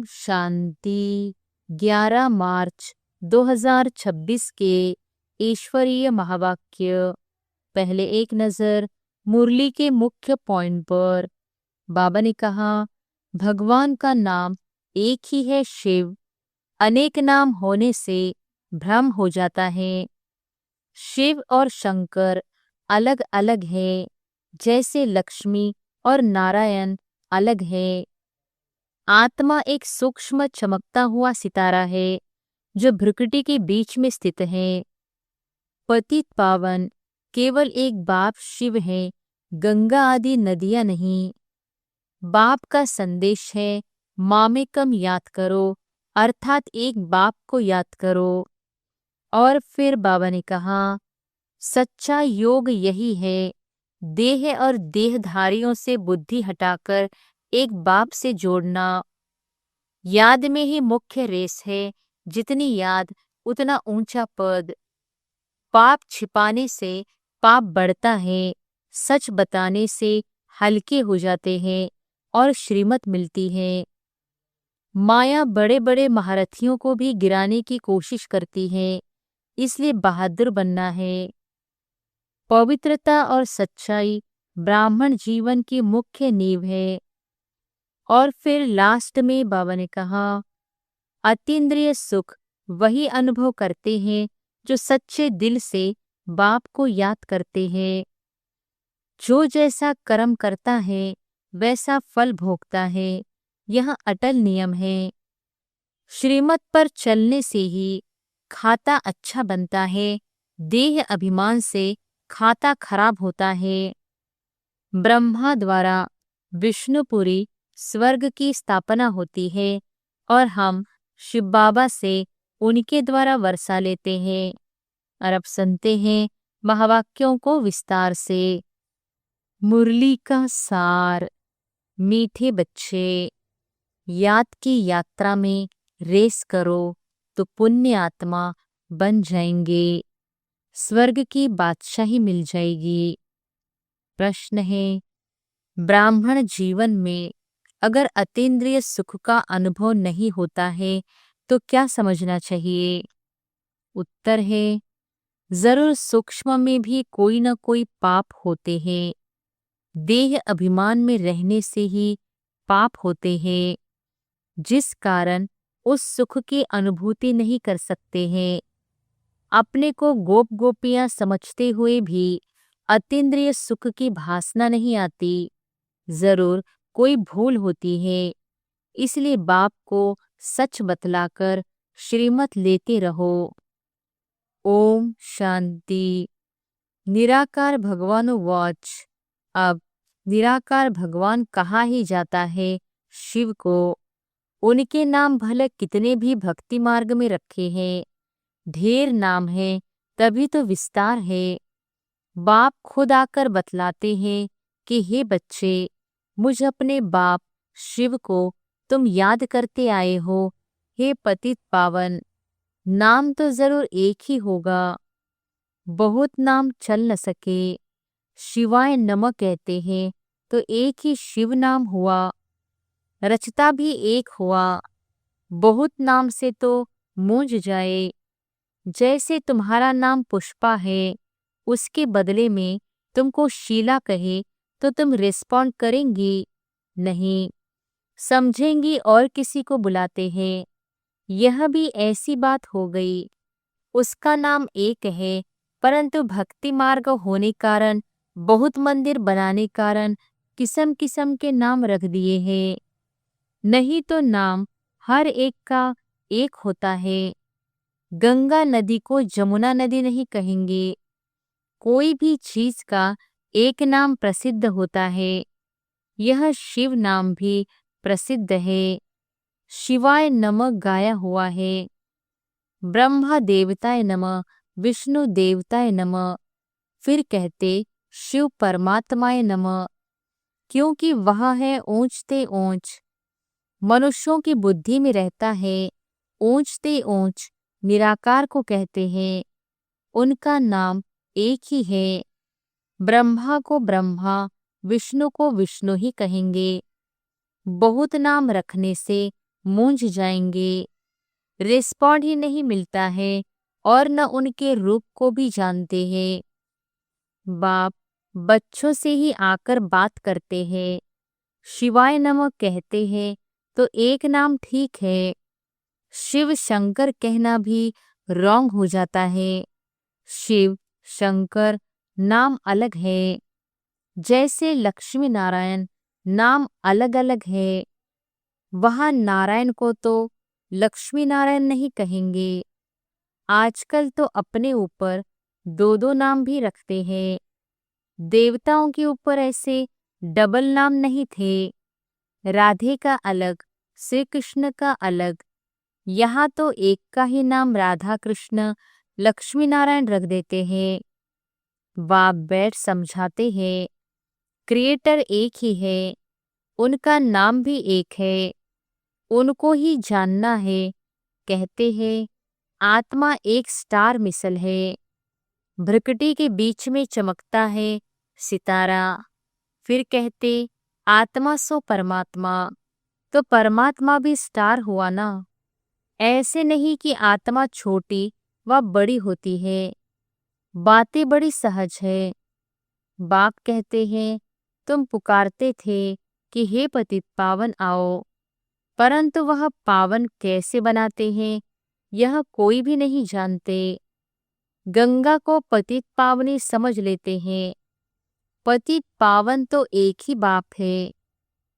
शांति। 11 मार्च 2026 के ईश्वरीय महावाक्य। पहले एक नज़र मुरली के मुख्य पॉइंट पर। बाबा ने कहा, भगवान का नाम एक ही है शिव। अनेक नाम होने से भ्रम हो जाता है। शिव और शंकर अलग अलग है, जैसे लक्ष्मी और नारायण अलग है। आत्मा एक सूक्ष्म चमकता हुआ सितारा है जो भ्रुकुटी के बीच में स्थित है। पतित पावन केवल एक बाप शिव है, गंगा आदि नदियां नहीं। बाप का संदेश है, मामेकम याद करो, अर्थात एक बाप को याद करो। और फिर बाबा ने कहा, सच्चा योग यही है, देह और देहधारियों से बुद्धि हटाकर एक बाप से जोड़ना। याद में ही मुख्य रेस है, जितनी याद उतना ऊंचा पद। पाप छिपाने से पाप बढ़ता है, सच बताने से हल्के हो जाते हैं और श्रीमत मिलती है। माया बड़े बड़े महारथियों को भी गिराने की कोशिश करती है, इसलिए बहादुर बनना है। पवित्रता और सच्चाई ब्राह्मण जीवन की मुख्य नींव है। और फिर लास्ट में बाबा ने कहा, अतीन्द्रिय सुख वही अनुभव करते हैं जो सच्चे दिल से बाप को याद करते हैं। जो जैसा कर्म करता है वैसा फल भोगता है, यह अटल नियम है। श्रीमत पर चलने से ही खाता अच्छा बनता है, देह अभिमान से खाता खराब होता है। ब्रह्मा द्वारा विष्णुपुरी स्वर्ग की स्थापना होती है और हम शिव बाबा से उनके द्वारा वर्षा लेते हैं। और अब सुनते हैं महावाक्यों को विस्तार से। मुरली का सार। मीठे बच्चे, याद की यात्रा में रेस करो तो पुण्य आत्मा बन जाएंगे, स्वर्ग की बादशाही मिल जाएगी। प्रश्न है, ब्राह्मण जीवन में अगर अतीन्द्रिय सुख का अनुभव नहीं होता है तो क्या समझना चाहिए? उत्तर है, जरूर सूक्ष्म में भी कोई न कोई पाप होते हैं। देह अभिमान में रहने से ही पाप होते हैं, जिस कारण उस सुख की अनुभूति नहीं कर सकते हैं। अपने को गोप गोपियां समझते हुए भी अतीन्द्रिय सुख की भासना नहीं आती। जरूर कोई भूल होती है, इसलिए बाप को सच बतलाकर श्रीमत लेते रहो। ओम शांति। निराकार भगवान वॉच। अब निराकार भगवान कहा ही जाता है शिव को। उनके नाम भले कितने भी भक्ति मार्ग में रखे हैं, ढेर नाम है तभी तो विस्तार है। बाप खुद आकर बतलाते हैं कि हे बच्चे, मुझ अपने बाप शिव को तुम याद करते आए हो। हे पतित पावन, नाम तो जरूर एक ही होगा, बहुत नाम चल न सके। शिवाय नमः कहते हैं तो एक ही शिव नाम हुआ, रचता भी एक हुआ। बहुत नाम से तो मूंझ जाए। जैसे तुम्हारा नाम पुष्पा है, उसके बदले में तुमको शीला कहे तो तुम रिस्पॉन्ड करेंगी नहीं, समझेंगी और किसी को बुलाते हैं। यह भी ऐसी बात हो गई। उसका नाम एक है, परंतु भक्ति मार्ग होने कारण, बहुत मंदिर बनाने कारण किस्म किस्म के नाम रख दिए हैं। नहीं तो नाम हर एक का एक होता है। गंगा नदी को जमुना नदी नहीं कहेंगे। कोई भी चीज का एक नाम प्रसिद्ध होता है, यह शिव नाम भी प्रसिद्ध है। शिवाय नमः गाया हुआ है। ब्रह्मा देवताय नमः, विष्णु देवताय नमः। फिर कहते शिव परमात्माय नमः, क्योंकि वह है ऊंचते ऊंच, मनुष्यों की बुद्धि में रहता है। ऊंचते ऊंच निराकार को कहते हैं, उनका नाम एक ही है। ब्रह्मा को ब्रह्मा, विष्णु को विष्णु ही कहेंगे। बहुत नाम रखने से मूंझ जाएंगे। रिस्पॉन्ड ही नहीं मिलता है और न उनके रूप को भी जानते हैं। बाप बच्चों से ही आकर बात करते हैं, शिवाय नमः कहते हैं तो एक नाम ठीक है, शिव शंकर कहना भी रॉन्ग हो जाता है। शिव शंकर नाम अलग है, जैसे लक्ष्मी नारायण नाम अलग अलग है। वहां नारायण को तो लक्ष्मी नारायण नहीं कहेंगे। आजकल तो अपने ऊपर दो दो नाम भी रखते हैं। देवताओं के ऊपर ऐसे डबल नाम नहीं थे, राधे का अलग, श्री कृष्ण का अलग। यहाँ तो एक का ही नाम राधा कृष्ण लक्ष्मी नारायण रख देते हैं। बाप बैठ समझाते हैं, क्रिएटर एक ही है, उनका नाम भी एक है, उनको ही जानना है। कहते हैं आत्मा एक स्टार मिसल है, भ्रकटी के बीच में चमकता है सितारा। फिर कहते आत्मा सो परमात्मा, तो परमात्मा भी स्टार हुआ ना। ऐसे नहीं कि आत्मा छोटी व बड़ी होती है, बातें बड़ी सहज है। बाप कहते हैं तुम पुकारते थे कि हे पतित पावन आओ, परंतु वह पावन कैसे बनाते हैं यह कोई भी नहीं जानते। गंगा को पतित पावनी समझ लेते हैं, पतित पावन तो एक ही बाप है।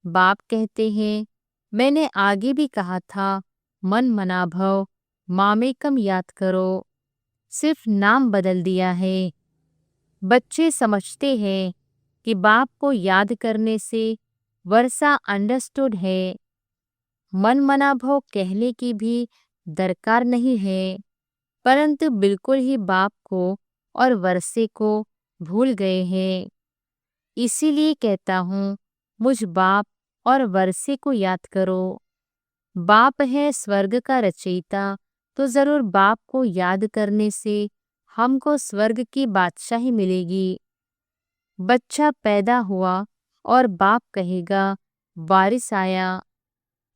बाप कहते हैं मैंने आगे भी कहा था, मन मना भव मामेकम याद करो, सिर्फ नाम बदल दिया है। बच्चे समझते हैं कि बाप को याद करने से वर्षा अंडरस्टूड है, मन मना भव कहने की भी दरकार नहीं है, परंतु बिल्कुल ही बाप को और वर्षे को भूल गए हैं। इसीलिए कहता हूँ मुझ बाप और वर्षे को याद करो। बाप है स्वर्ग का रचयिता, तो जरूर बाप को याद करने से हमको स्वर्ग की बादशाही मिलेगी। बच्चा पैदा हुआ और बाप कहेगा वारिस आया।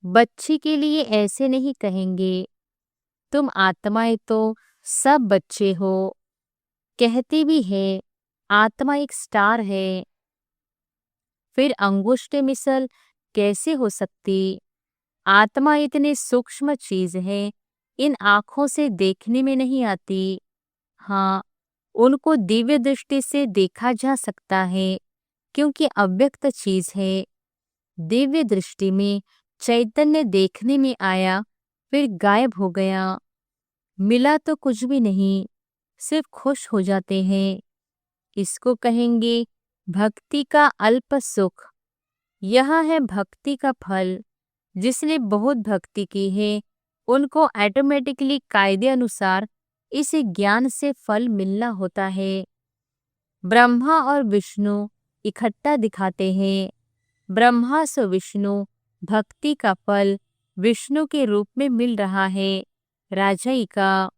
बच्ची के लिए ऐसे नहीं कहेंगे, तुम आत्माएं तो सब बच्चे हो। कहते भी है आत्मा एक स्टार है। फिर अंगुष्ठ मिसल कैसे हो सकती? आत्मा इतनी सूक्ष्म चीज है, इन आँखों से देखने में नहीं आती। हाँ, उनको दिव्य दृष्टि से देखा जा सकता है, क्योंकि अव्यक्त चीज है। दिव्य दृष्टि में चैतन्य देखने में आया, फिर गायब हो गया। मिला तो कुछ भी नहीं, सिर्फ खुश हो जाते हैं। इसको कहेंगे भक्ति का अल्प सुख। यह है भक्ति का फल। जिसने बहुत भक्ति की है, उनको ऑटोमेटिकली कायदे अनुसार इस ज्ञान से फल मिलना होता है। ब्रह्मा और विष्णु इकट्ठा दिखाते हैं। ब्रह्मा से विष्णु भक्ति का फल विष्णु के रूप में मिल रहा है, राजाई का।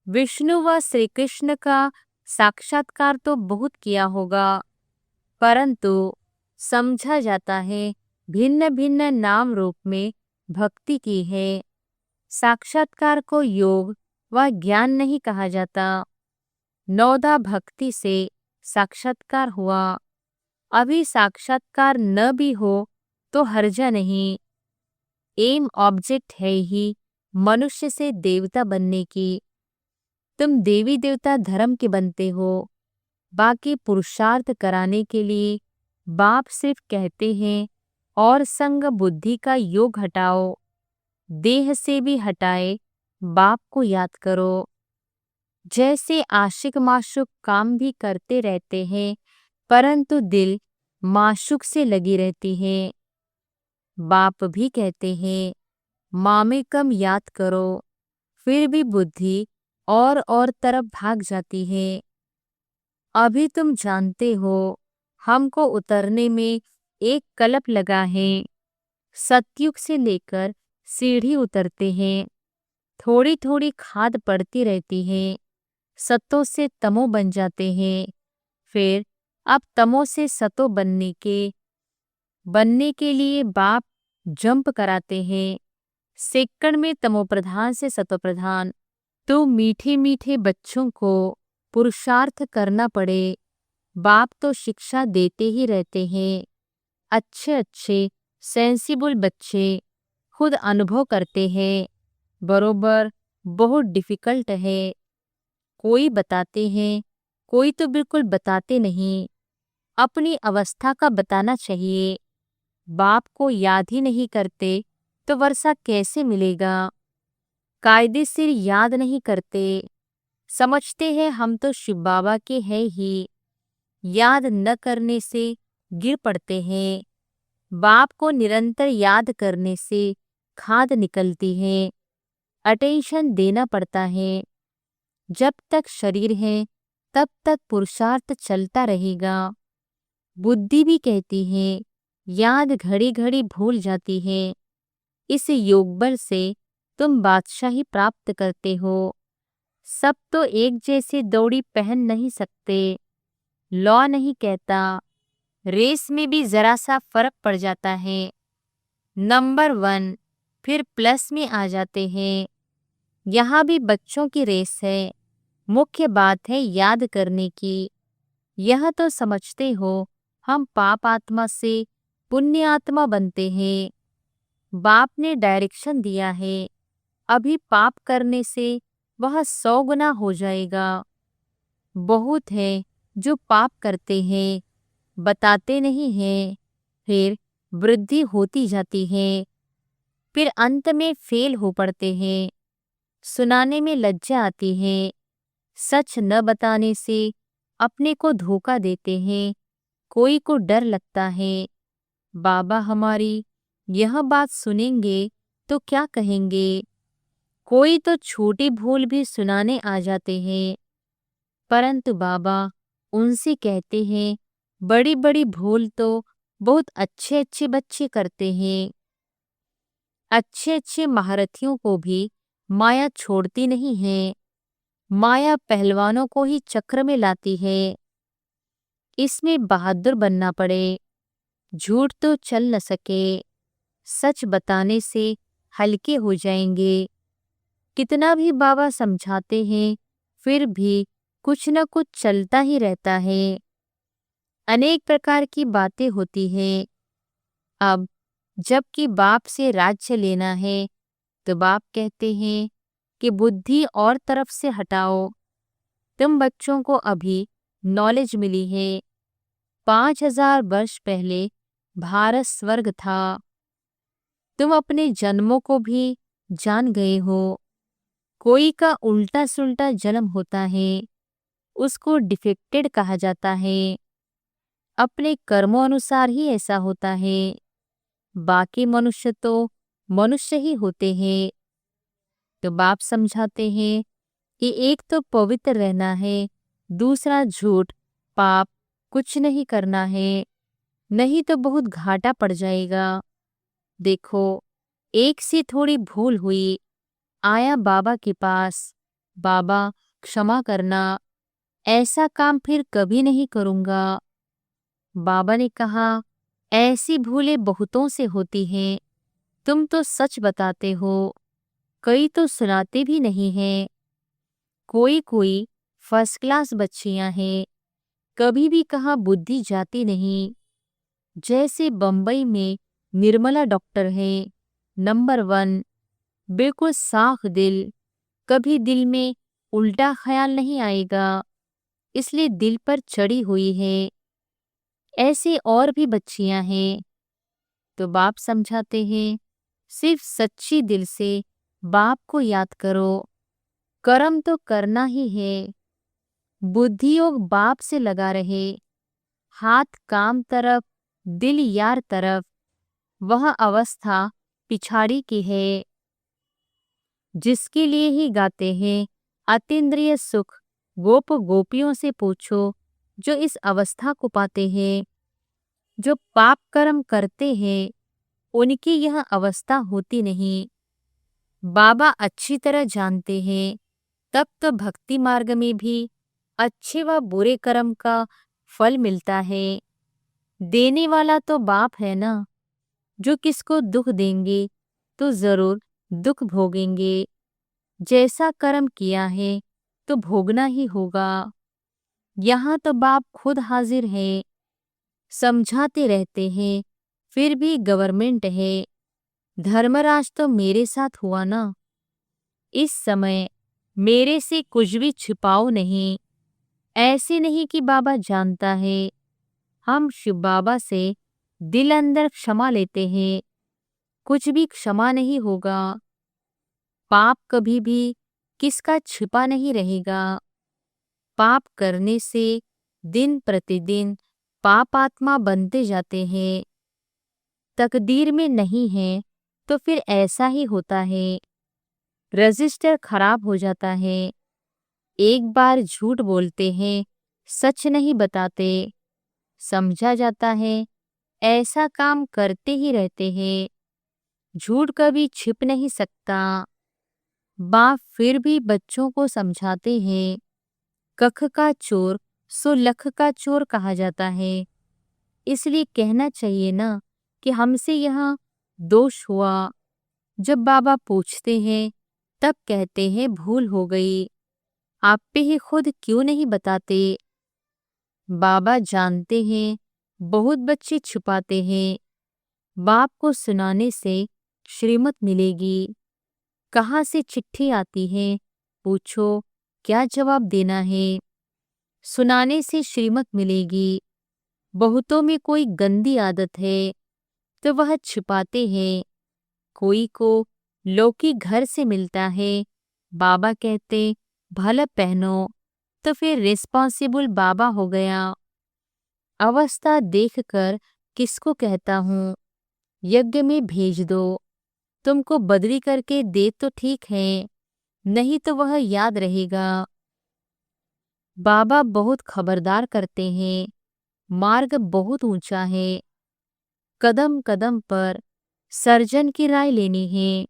विष्णु व श्री कृष्ण का साक्षात्कार तो बहुत किया होगा, परंतु समझा जाता है भिन्न भिन्न नाम रूप में भक्ति की है। साक्षात्कार को योग व ज्ञान नहीं कहा जाता। नौदा भक्ति से साक्षात्कार हुआ। अभी साक्षात्कार न भी हो तो हर्जा नहीं। एम ऑब्जेक्ट है ही मनुष्य से देवता बनने की। तुम देवी देवता धर्म के बनते हो, बाकी पुरुषार्थ कराने के लिए बाप सिर्फ कहते हैं और संग बुद्धि का योग हटाओ। देह से भी हटाए, बाप को याद करो। जैसे आशिक माशुक काम भी करते रहते हैं, परंतु दिल माशुक से लगी रहती है। बाप भी कहते हैं मामेकम याद करो, फिर भी बुद्धि और तरफ भाग जाती है। अभी तुम जानते हो हमको उतरने में एक कल्प लगा है। सतयुग से लेकर सीढ़ी उतरते हैं, थोड़ी थोड़ी खाद पड़ती रहती है। सतों से तमो बन जाते हैं, फिर अब तमो से सतो बनने के लिए बाप जंप कराते हैं। सेकंड में तमोप्रधान से सत्वप्रधान। तो मीठे मीठे बच्चों को पुरुषार्थ करना पड़े। बाप तो शिक्षा देते ही रहते हैं। अच्छे अच्छे सेंसिबल बच्चे खुद अनुभव करते हैं बरोबर बहुत डिफिकल्ट है। कोई बताते हैं, कोई तो बिल्कुल बताते नहीं। अपनी अवस्था का बताना चाहिए। बाप को याद ही नहीं करते तो वर्षा कैसे मिलेगा। कायदे से याद नहीं करते, समझते हैं हम तो शिव बाबा के हैं ही। याद न करने से गिर पड़ते हैं। बाप को निरंतर याद करने से खाद निकलती है। अटेंशन देना पड़ता है। जब तक शरीर है तब तक पुरुषार्थ चलता रहेगा। बुद्धि भी कहती है, याद घड़ी घड़ी भूल जाती है। इस योग बल से तुम बादशाही प्राप्त करते हो। सब तो एक जैसे दौड़ी पहन नहीं सकते। लॉ नहीं कहता, रेस में भी जरा सा फर्क पड़ जाता है। नंबर 1 फिर प्लस में आ जाते हैं। यहाँ भी बच्चों की रेस है। मुख्य बात है याद करने की। यह तो समझते हो हम पाप आत्मा से पुण्य आत्मा बनते हैं। बाप ने डायरेक्शन दिया है। अभी पाप करने से वह 100 गुना हो जाएगा। बहुत है जो पाप करते हैं, बताते नहीं हैं, फिर वृद्धि होती जाती है, फिर अंत में फेल हो पड़ते हैं। सुनाने में लज्जा आती है। सच न बताने से अपने को धोखा देते हैं। कोई को डर लगता है बाबा हमारी यह बात सुनेंगे तो क्या कहेंगे। कोई तो छोटी भूल भी सुनाने आ जाते हैं, परंतु बाबा उनसे कहते हैं बड़ी बड़ी भूल तो बहुत अच्छे अच्छे बच्चे करते हैं। अच्छे अच्छे महारथियों को भी माया छोड़ती नहीं है। माया पहलवानों को ही चक्र में लाती है। इसमें बहादुर बनना पड़े। झूठ तो चल न सके। सच बताने से हल्के हो जाएंगे। कितना भी बाबा समझाते हैं फिर भी कुछ न कुछ चलता ही रहता है। अनेक प्रकार की बातें होती हैं। अब जबकि बाप से राज्य लेना है तो बाप कहते हैं कि बुद्धि और तरफ से हटाओ। तुम बच्चों को अभी नॉलेज मिली है। 5000 वर्ष पहले भारत स्वर्ग था। तुम अपने जन्मों को भी जान गए हो। कोई का उल्टा सुल्टा जन्म होता है, उसको डिफेक्टेड कहा जाता है। अपने कर्मों अनुसार ही ऐसा होता है। बाकी मनुष्य तो मनुष्य ही होते हैं। तो बाप समझाते हैं कि एक तो पवित्र रहना है, दूसरा झूठ पाप कुछ नहीं करना है, नहीं तो बहुत घाटा पड़ जाएगा। देखो एक सी थोड़ी भूल हुई, आया बाबा के पास, बाबा क्षमा करना, ऐसा काम फिर कभी नहीं करूँगा। बाबा ने कहा ऐसी भूलें बहुतों से होती हैं। तुम तो सच बताते हो, कई तो सुनाते भी नहीं हैं। कोई कोई फर्स्ट क्लास बच्चियां हैं, कभी भी कहाँ बुद्धि जाती नहीं। जैसे बम्बई में निर्मला डॉक्टर है, नंबर 1, बिल्कुल साफ दिल, कभी दिल में उल्टा ख्याल नहीं आएगा, इसलिए दिल पर चढ़ी हुई है। ऐसे और भी बच्चियां हैं। तो बाप समझाते हैं सिर्फ सच्ची दिल से बाप को याद करो। कर्म तो करना ही है। बुद्धि योग बाप से लगा रहे। हाथ काम तरफ, दिल यार तरफ। वह अवस्था पिछाड़ी की है। जिसके लिए ही गाते हैं अतीन्द्रिय सुख। गोप गोपियों से पूछो जो इस अवस्था को पाते हैं। जो पाप कर्म करते हैं उनकी यह अवस्था होती नहीं। बाबा अच्छी तरह जानते हैं, तब तो भक्ति मार्ग में भी अच्छे व बुरे कर्म का फल मिलता है। देने वाला तो बाप है ना। जो किसको दुख देंगे तो जरूर दुख भोगेंगे। जैसा कर्म किया है तो भोगना ही होगा। यहाँ तो बाप खुद हाजिर है, समझाते रहते हैं, फिर भी गवर्नमेंट है। धर्मराज तो मेरे साथ हुआ ना। इस समय मेरे से कुछ भी छिपाओ नहीं। ऐसे नहीं कि बाबा जानता है। हम शिव बाबा से दिल अंदर क्षमा लेते हैं, कुछ भी क्षमा नहीं होगा। पाप कभी भी किसका छिपा नहीं रहेगा। पाप करने से दिन प्रतिदिन पाप आत्मा बनते जाते हैं। तकदीर में नहीं है तो फिर ऐसा ही होता है। रजिस्टर खराब हो जाता है। एक बार झूठ बोलते हैं, सच नहीं बताते, समझा जाता है ऐसा काम करते ही रहते हैं। झूठ कभी छिप नहीं सकता। बाप फिर भी बच्चों को समझाते हैं, कख का चोर सो लख का चोर कहा जाता है। इसलिए कहना चाहिए ना कि हमसे यहाँ दोष हुआ। जब बाबा पूछते हैं तब कहते हैं भूल हो गई। आप पे ही खुद क्यों नहीं बताते। बाबा जानते हैं बहुत बच्चे छुपाते हैं। बाप को सुनाने से श्रीमत मिलेगी। कहाँ से चिट्ठी आती है, पूछो क्या जवाब देना है। सुनाने से श्रीमत मिलेगी। बहुतों में कोई गंदी आदत है तो वह छिपाते हैं। कोई को लौकी घर से मिलता है, बाबा कहते भला पहनो, तो फिर रिस्पॉन्सिबल बाबा हो गया। अवस्था देखकर किसको कहता हूँ यज्ञ में भेज दो। तुमको बदली करके दे तो ठीक है, नहीं तो वह याद रहेगा। बाबा बहुत खबरदार करते हैं। मार्ग बहुत ऊंचा है। कदम कदम पर सर्जन की राय लेनी है।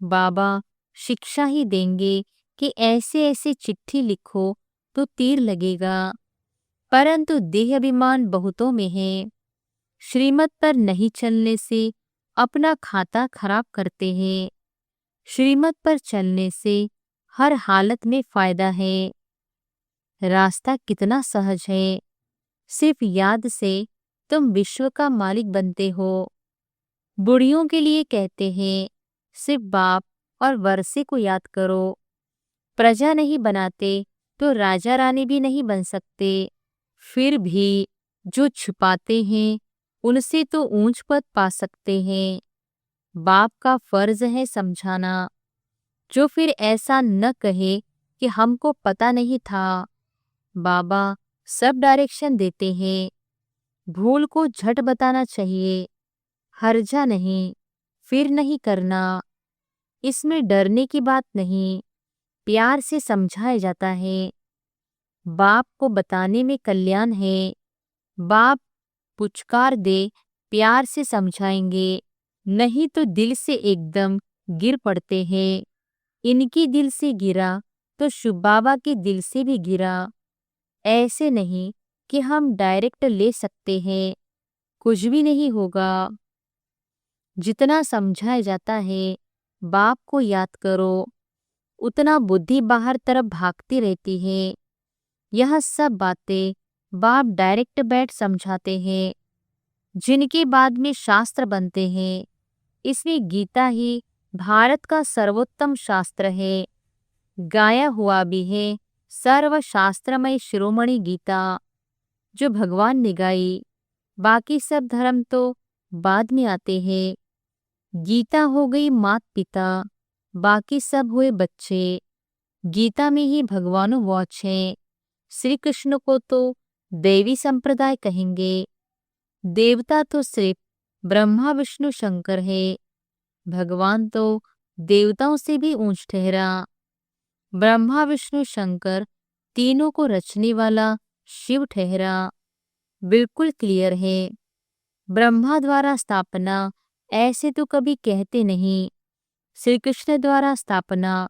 बाबा शिक्षा ही देंगे कि ऐसे ऐसे चिट्ठी लिखो तो तीर लगेगा। परंतु देह अभिमान बहुतों में है। श्रीमत पर नहीं चलने से अपना खाता खराब करते हैं। श्रीमत पर चलने से हर हालत में फायदा है। रास्ता कितना सहज है। सिर्फ याद से तुम विश्व का मालिक बनते हो। बुढ़ियों के लिए कहते हैं सिर्फ बाप और वर्षे को याद करो। प्रजा नहीं बनाते तो राजा रानी भी नहीं बन सकते। फिर भी जो छुपाते हैं उनसे तो ऊंच पद पा सकते हैं। बाप का फर्ज है समझाना। जो फिर ऐसा न कहे कि हमको पता नहीं था। बाबा सब डायरेक्शन देते हैं। भूल को झट बताना चाहिए, हर्जा नहीं, फिर नहीं करना। इसमें डरने की बात नहीं, प्यार से समझाया जाता है। बाप को बताने में कल्याण है। बाप पुचकार दे प्यार से समझाएंगे, नहीं तो दिल से एकदम गिर पड़ते हैं। इनकी दिल से गिरा तो शिव बाबा के दिल से भी गिरा। ऐसे नहीं कि हम डायरेक्ट ले सकते हैं, कुछ भी नहीं होगा। जितना समझाया जाता है बाप को याद करो, उतना बुद्धि बाहर तरफ भागती रहती है। यह सब बातें बाप डायरेक्ट बैठ समझाते हैं, जिनके बाद में शास्त्र बनते हैं। इसमें गीता ही भारत का सर्वोत्तम शास्त्र है। गाया हुआ भी है सर्वशास्त्रमय शिरोमणि गीता, जो भगवान ने गाई। बाकी सब धर्म तो बाद में आते हैं। गीता हो गई मात पिता, बाकी सब हुए बच्चे। गीता में ही भगवानो वॉच है। श्री कृष्ण को तो देवी संप्रदाय कहेंगे। देवता तो सिर्फ ब्रह्मा विष्णु शंकर है। भगवान तो देवताओं से भी ऊंच ठहरा। ब्रह्मा विष्णु शंकर तीनों को रचने वाला शिव ठहरा। बिल्कुल क्लियर है। ब्रह्मा द्वारा स्थापना ऐसे तो कभी कहते नहीं। श्री कृष्ण द्वारा स्थापना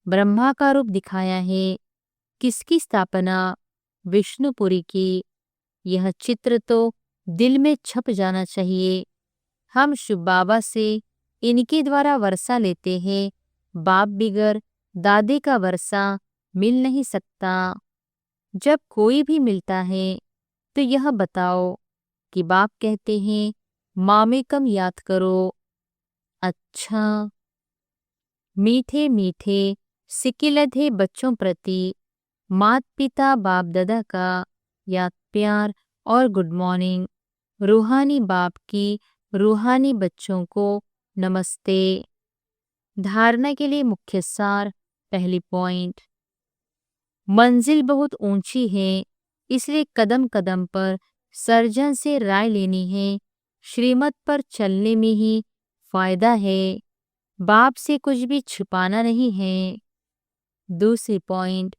ब्रह्मा का रूप दिखाया है। किसकी स्थापना? विष्णुपुरी की। यह चित्र तो दिल में छप जाना चाहिए। हम शिव बाबा से इनके द्वारा वर्षा लेते हैं। बाप बिगर दादे का वर्षा मिल नहीं सकता। जब कोई भी मिलता है तो यह बताओ कि बाप कहते हैं मामे कम याद करो। अच्छा, मीठे मीठे सिकिलधे बच्चों प्रति माता पिता बाप दादा का याद प्यार और गुड मॉर्निंग। रूहानी बाप की रूहानी बच्चों को नमस्ते। धारणा के लिए मुख्य सार। पहली पॉइंट, मंजिल बहुत ऊंची है, इसलिए कदम कदम पर सर्जन से राय लेनी है। श्रीमत पर चलने में ही फायदा है, बाप से कुछ भी छिपाना नहीं है। दूसरी पॉइंट,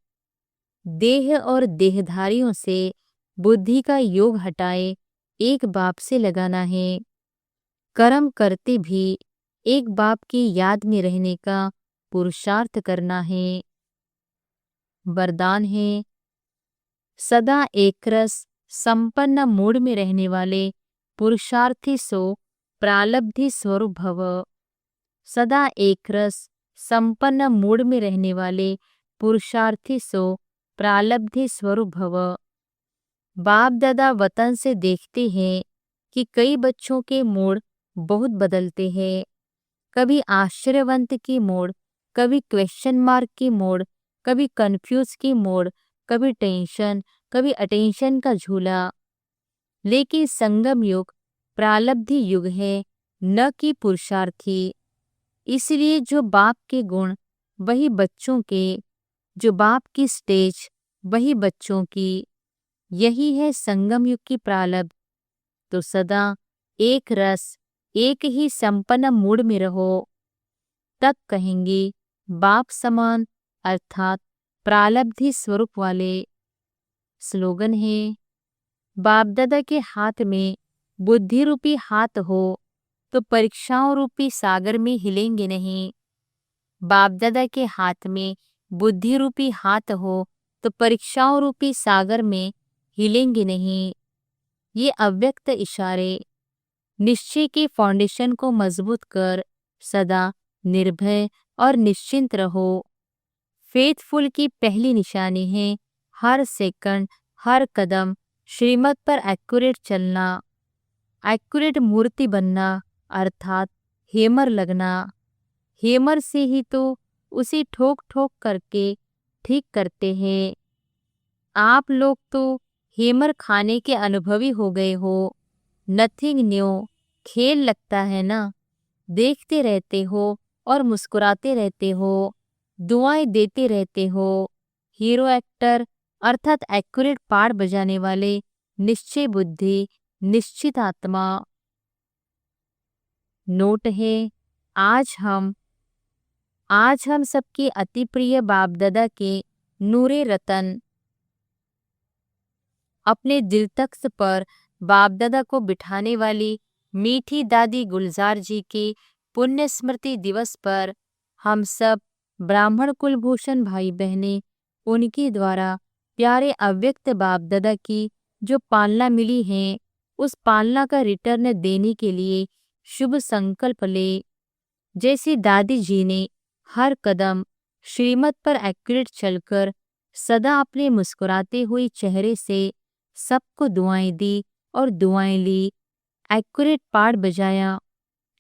देह और देहधारियों से बुद्धि का योग हटाए एक बाप से लगाना है। कर्म करते भी एक बाप की याद में रहने का पुरुषार्थ करना है। वरदान है, सदा एकरस संपन्न मूड में रहने वाले पुरुषार्थी सो प्रालब्धि स्वरूप भव। सदा एकरस संपन्न मूड में रहने वाले पुरुषार्थी सो प्रालब्धि स्वरूप भव। बाप दादा वतन से देखते हैं कि कई बच्चों के मूड बहुत बदलते हैं। कभी आश्चर्यवंत की मूड, कभी क्वेश्चन मार्क की मूड, कभी कंफ्यूज की मूड, कभी टेंशन, कभी अटेंशन का झूला। लेकिन संगम युग प्रालब्धि युग है, न कि पुरुषार्थी। इसलिए जो बाप के गुण वही बच्चों के, जो बाप की स्टेज वही बच्चों की। यही है संगम युग की प्रालब्ध। तो सदा एक रस, एक ही संपन्न मूड में रहो, तब कहेंगे बाप समान अर्थात प्रालब्धि स्वरूप वाले। स्लोगन है, बाप दादा के हाथ में बुद्धि रूपी हाथ हो तो परीक्षाओं रूपी सागर में हिलेंगे नहीं। बाप दादा के हाथ में बुद्धि रूपी हाथ हो तो परीक्षाओं रूपी सागर में हिलेंगे नहीं। ये अव्यक्त इशारे निश्चय के फाउंडेशन को मजबूत कर सदा निर्भय और निश्चिंत रहो। फेथफुल की पहली निशानी है हर सेकंड, हर कदम श्रीमत पर एक्यूरेट चलना। एक्यूरेट मूर्ति बनना अर्थात हेमर लगना। हेमर से ही तो उसे ठोक ठोक करके ठीक करते हैं। आप लोग तो हेमर खाने के अनुभवी हो गए हो। नथिंग न्यू, खेल लगता है ना। देखते रहते हो और मुस्कुराते रहते हो, दुआएं देते रहते हो। हीरो एक्टर अर्थात एक्यूरेट पाठ बजाने वाले, निश्चय बुद्धि, निश्चित आत्मा। नोट है, आज हम सबके अति प्रिय बाप दादा के नूरे रतन अपने दिल तख्त पर बाप दादा को बिठाने वाली मीठी दादी गुलजार जी के पुण्य स्मृति दिवस पर हम सब ब्राह्मण कुलभूषण भाई बहनें उनके द्वारा प्यारे अव्यक्त बाप दादा की जो पालना मिली है, उस पालना का रिटर्न देने के लिए शुभ संकल्प ले। जैसे दादी जी ने हर कदम श्रीमत पर एक्यूरेट चलकर सदा अपने मुस्कुराते हुए चेहरे से सबको दुआएं दी और दुआएं ली, एक्यूरेट पाठ बजाया,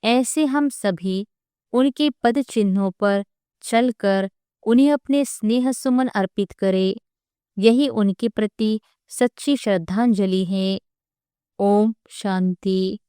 ऐसे हम सभी उनके पद चिन्हों पर चलकर उन्हें अपने स्नेह सुमन अर्पित करें। यही उनके प्रति सच्ची श्रद्धांजलि है। ओम शांति।